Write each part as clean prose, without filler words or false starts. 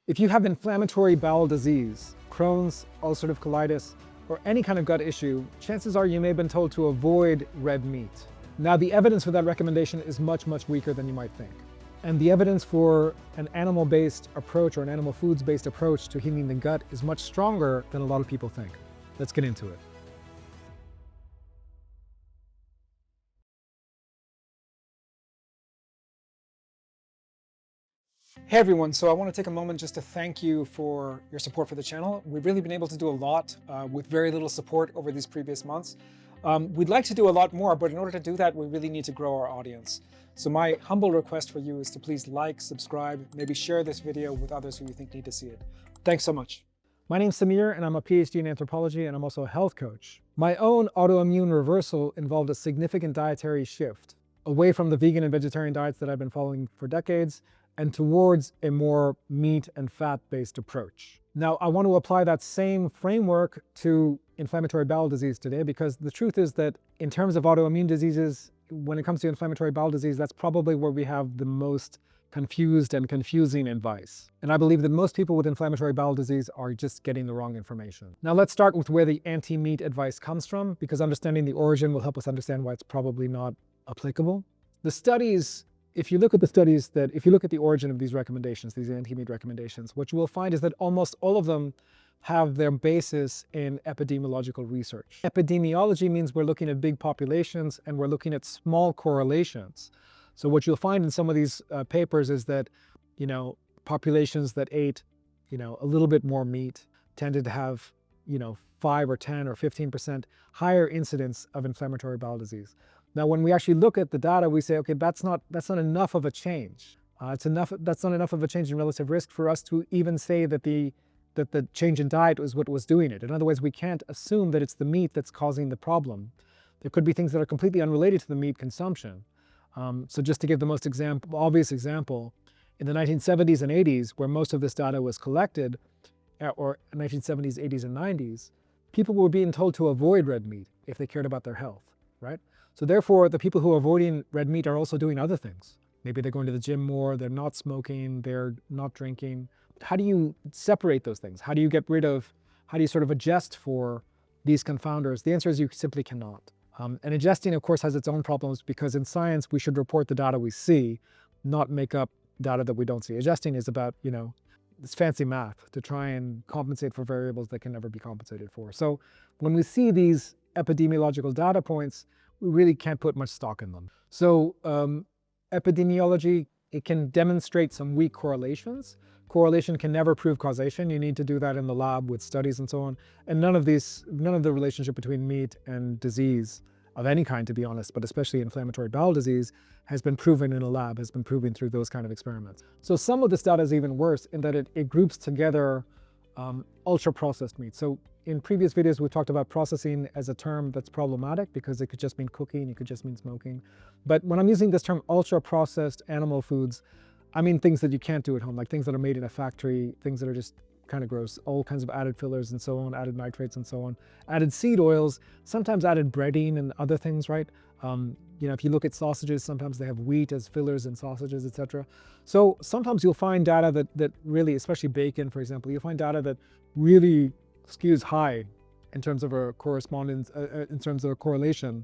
If you have inflammatory bowel disease, Crohn's, ulcerative colitis, or any kind of gut issue, chances are you may have been told to avoid red meat. Now, the evidence for that recommendation is much, much weaker than you might think. And the evidence for an animal-based approach or an animal foods-based approach to healing the gut is much stronger than a lot of people think. Let's get into it. Hey everyone, so I want to take a moment just to thank you for your support for the channel. We've really been able to do a lot with very little support over these previous months. We'd like to do a lot more, but in order to do that, we really need to grow our audience. So my humble request for you is to please like, subscribe, maybe share this video with others who you think need to see it. Thanks so much. My name's Samir, and I'm a PhD in anthropology, and I'm also a health coach. My own autoimmune reversal involved a significant dietary shift away from the vegan and vegetarian diets that I've been following for decades and towards a more meat and fat-based approach. Now, I want to apply that same framework to inflammatory bowel disease today, because the truth is that in terms of autoimmune diseases, when it comes to inflammatory bowel disease, that's probably where we have the most confused and confusing advice. And I believe that most people with inflammatory bowel disease are just getting the wrong information. Now, let's start with where the anti-meat advice comes from, because understanding the origin will help us understand why it's probably not applicable. The studies, if you look at the origin of these recommendations, these anti-meat recommendations, what you will find is that almost all of them have their basis in epidemiological research. Epidemiology means we're looking at big populations and we're looking at small correlations. So what you'll find in some of these papers is that, populations that ate, a little bit more meat tended to have, 5 or 10 or 15% higher incidence of inflammatory bowel disease. Now, when we actually look at the data, we say, okay, that's not enough of a change. That's not enough of a change in relative risk for us to even say that the change in diet was what was doing it. In other words, we can't assume that it's the meat that's causing the problem. There could be things that are completely unrelated to the meat consumption. So just to give the most obvious example, in the 1970s and 80s, where most of this data was collected, or 1970s, 80s, and 90s, people were being told to avoid red meat if they cared about their health, right? So therefore, the people who are avoiding red meat are also doing other things. Maybe they're going to the gym more, they're not smoking, they're not drinking. How do you separate those things? How do you sort of adjust for these confounders? The answer is you simply cannot. And adjusting, of course, has its own problems, because in science, we should report the data we see, not make up data that we don't see. Adjusting is about, it's fancy math to try and compensate for variables that can never be compensated for. So when we see these epidemiological data points, we really can't put much stock in them. So epidemiology, it can demonstrate some weak correlations. Correlation can never prove causation. You need to do that in the lab with studies and so on. And none of the relationship between meat and disease of any kind, to be honest, but especially inflammatory bowel disease, has been proven in a lab, has been proven through those kind of experiments. So some of this data is even worse in that it groups together ultra-processed meat. So in previous videos, we talked about processing as a term that's problematic because it could just mean cooking, it could just mean smoking. But when I'm using this term ultra-processed animal foods, I mean things that you can't do at home, like things that are made in a factory, things that are just kind of gross, all kinds of added fillers and so on, added nitrates and so on, added seed oils, sometimes added breading and other things, right? If you look at sausages, sometimes they have wheat as fillers in sausages, etc. So sometimes you'll find data that really, especially bacon, for example, you'll find data that really skews high in terms of a correspondence, in terms of a correlation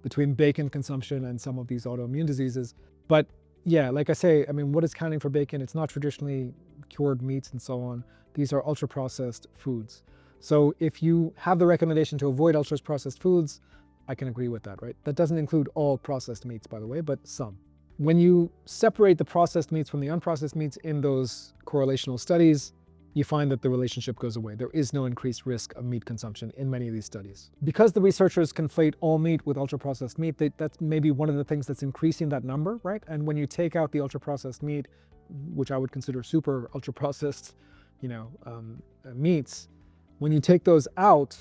between bacon consumption and some of these autoimmune diseases. But yeah, like I say, what is counting for bacon? It's not traditionally cured meats and so on. These are ultra-processed foods. So if you have the recommendation to avoid ultra-processed foods, I can agree with that, right? That doesn't include all processed meats, by the way, but some. When you separate the processed meats from the unprocessed meats in those correlational studies, you find that the relationship goes away. There is no increased risk of meat consumption in many of these studies. Because the researchers conflate all meat with ultra-processed meat, that's maybe one of the things that's increasing that number, right? And when you take out the ultra-processed meat, which I would consider super ultra-processed, meats, when you take those out,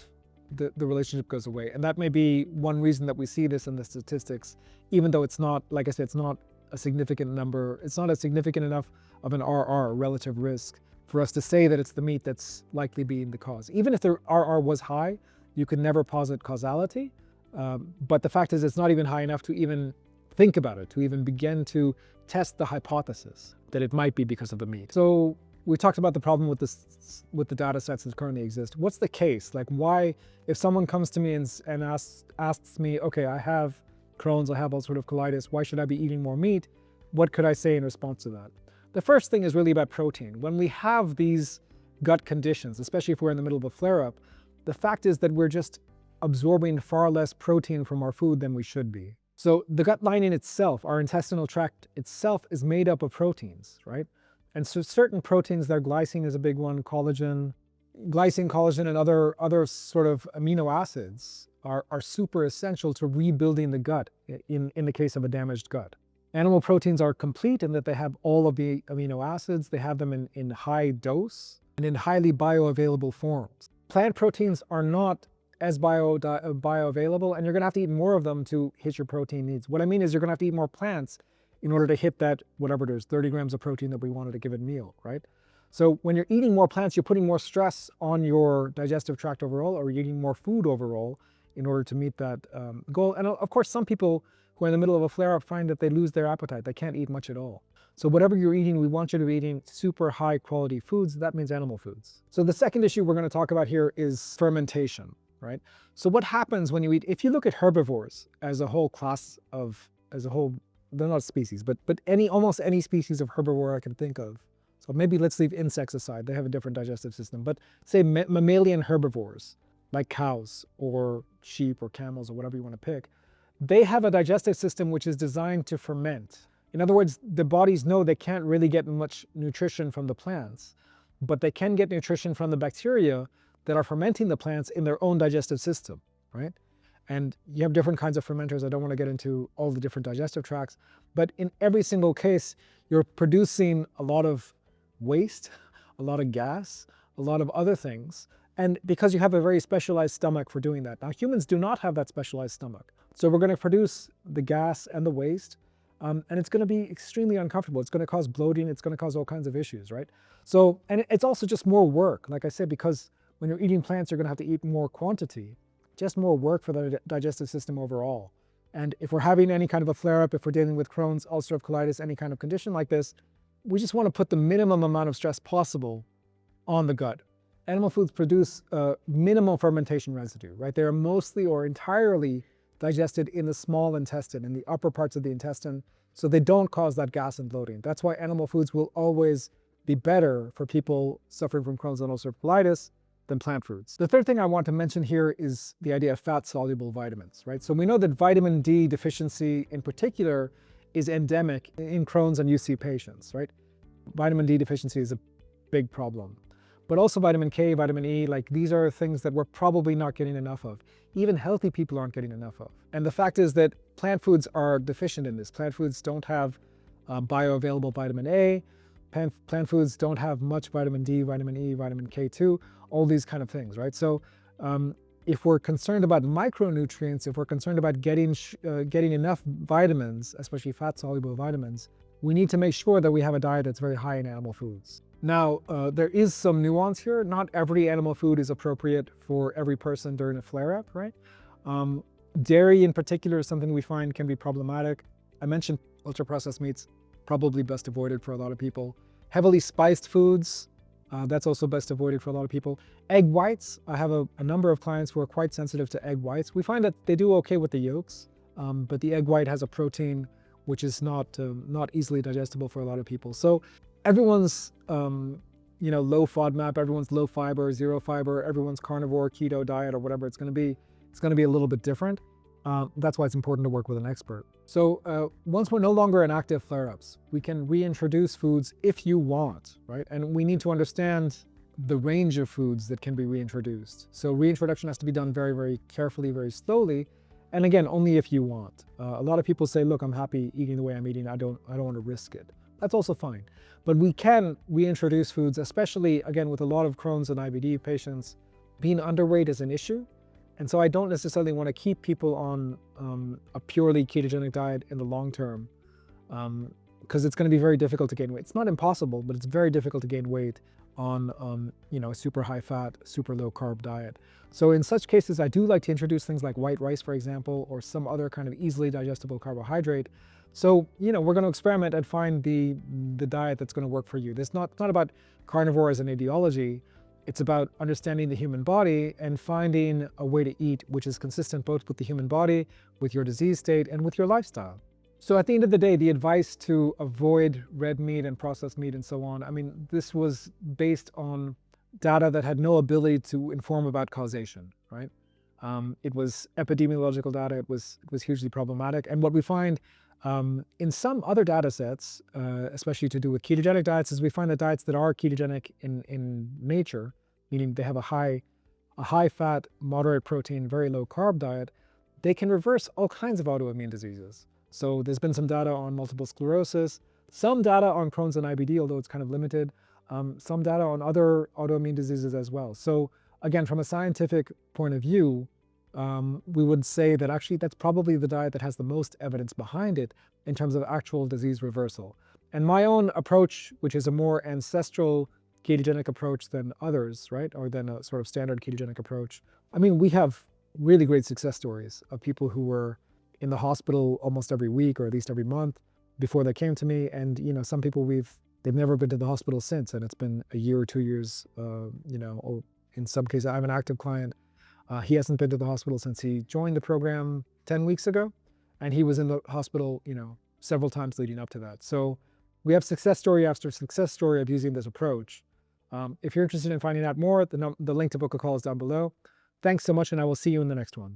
the relationship goes away. And that may be one reason that we see this in the statistics, even though it's not, like I said, it's not a significant number, it's not a significant enough of an RR, relative risk, for us to say that it's the meat that's likely being the cause. Even if the RR was high, you could never posit causality. But the fact is it's not even high enough to even think about it, to even begin to test the hypothesis that it might be because of the meat. So we talked about the problem with this, with the data sets that currently exist. What's the case? Like, why, if someone comes to me and asks me, okay, I have Crohn's, I have ulcerative colitis, why should I be eating more meat? What could I say in response to that? The first thing is really about protein. When we have these gut conditions, especially if we're in the middle of a flare-up, the fact is that we're just absorbing far less protein from our food than we should be. So the gut lining itself, our intestinal tract itself, is made up of proteins, right? And so certain proteins, their glycine is a big one, collagen, collagen, and other sort of amino acids are super essential to rebuilding the gut in the case of a damaged gut. Animal proteins are complete in that they have all of the amino acids, they have them in high dose and in highly bioavailable forms. Plant proteins are not as bioavailable, and you're gonna have to eat more of them to hit your protein needs. What I mean is you're gonna have to eat more plants in order to hit that, whatever it is, 30 grams of protein that we want at a given meal, right? So when you're eating more plants, you're putting more stress on your digestive tract overall, or you're eating more food overall in order to meet that goal. And of course, some people who are in the middle of a flare-up find that they lose their appetite. They can't eat much at all. So whatever you're eating, we want you to be eating super high quality foods. That means animal foods. So the second issue we're going to talk about here is fermentation, right? So what happens when you eat, if you look at herbivores as a whole class of, they're not species, but almost any species of herbivore I can think of. So maybe let's leave insects aside. They have a different digestive system, but say mammalian herbivores like cows or sheep or camels or whatever you want to pick, they have a digestive system which is designed to ferment. In other words, the bodies know they can't really get much nutrition from the plants, but they can get nutrition from the bacteria that are fermenting the plants in their own digestive system, right? And you have different kinds of fermenters. I don't want to get into all the different digestive tracts, but in every single case, you're producing a lot of waste, a lot of gas, a lot of other things. And because you have a very specialized stomach for doing that. Now, humans do not have that specialized stomach. So we're going to produce the gas and the waste, and it's going to be extremely uncomfortable. It's going to cause bloating. It's going to cause all kinds of issues, right? So, and it's also just more work, like I said, because when you're eating plants, you're going to have to eat more quantity, just more work for the digestive system overall. And if we're having any kind of a flare-up, if we're dealing with Crohn's, ulcerative colitis, any kind of condition like this, we just want to put the minimum amount of stress possible on the gut. Animal foods produce minimal fermentation residue, right? They are mostly or entirely digested in the small intestine, in the upper parts of the intestine, so they don't cause that gas and bloating. That's why animal foods will always be better for people suffering from Crohn's and ulcerative colitis than plant foods. The third thing I want to mention here is the idea of fat-soluble vitamins, right? So we know that vitamin D deficiency in particular is endemic in Crohn's and UC patients, right? Vitamin D deficiency is a big problem. But also vitamin K, vitamin E, like these are things that we're probably not getting enough of. Even healthy people aren't getting enough of. And the fact is that plant foods are deficient in this. Plant foods don't have bioavailable vitamin A. Plant foods don't have much vitamin D, vitamin E, vitamin K2, all these kind of things, right? So if we're concerned about micronutrients, if we're concerned about getting enough vitamins, especially fat-soluble vitamins, we need to make sure that we have a diet that's very high in animal foods. Now, there is some nuance here. Not every animal food is appropriate for every person during a flare-up, right? Dairy in particular is something we find can be problematic. I mentioned ultra-processed meats, probably best avoided for a lot of people. Heavily spiced foods, that's also best avoided for a lot of people. Egg whites, I have a number of clients who are quite sensitive to egg whites. We find that they do okay with the yolks, but the egg white has a protein which is not easily digestible for a lot of people. So everyone's low FODMAP, everyone's low fiber, zero fiber, everyone's carnivore, keto diet, or whatever it's going to be a little bit different. That's why it's important to work with an expert. So once we're no longer in active flare-ups, we can reintroduce foods if you want, right? And we need to understand the range of foods that can be reintroduced. So reintroduction has to be done very, very carefully, very slowly. And again, only if you want. A lot of people say, look, I'm happy eating the way I'm eating. I don't want to risk it. That's also fine. But we can reintroduce foods, especially, again, with a lot of Crohn's and IBD patients, being underweight is an issue. And so I don't necessarily want to keep people on a purely ketogenic diet in the long term, because it's going to be very difficult to gain weight. It's not impossible, but it's very difficult to gain weight on a super high fat, super low carb diet. So in such cases, I do like to introduce things like white rice, for example, or some other kind of easily digestible carbohydrate So, we're going to experiment and find the diet that's going to work for you. It's not about carnivore as an ideology. It's about understanding the human body and finding a way to eat which is consistent both with the human body, with your disease state, and with your lifestyle. So at the end of the day, the advice to avoid red meat and processed meat and so on, I mean, this was based on data that had no ability to inform about causation, right? It was epidemiological data. It was hugely problematic. And what we find in some other data sets, especially to do with ketogenic diets, is we find that diets that are ketogenic in nature, meaning they have a high fat, moderate protein, very low carb diet, they can reverse all kinds of autoimmune diseases. So there's been some data on multiple sclerosis, some data on Crohn's and IBD, although it's kind of limited, some data on other autoimmune diseases as well. So again, from a scientific point of view, we would say that actually that's probably the diet that has the most evidence behind it in terms of actual disease reversal. And my own approach, which is a more ancestral ketogenic approach than others, right? Or than a sort of standard ketogenic approach. I mean, we have really great success stories of people who were in the hospital almost every week or at least every month before they came to me. And, some people they've never been to the hospital since. And it's been a year or 2 years, or in some cases, I have an active client. He hasn't been to the hospital since he joined the program 10 weeks ago. And he was in the hospital, several times leading up to that. So we have success story after success story of using this approach. If you're interested in finding out more, the link to book a call is down below. Thanks so much, and I will see you in the next one.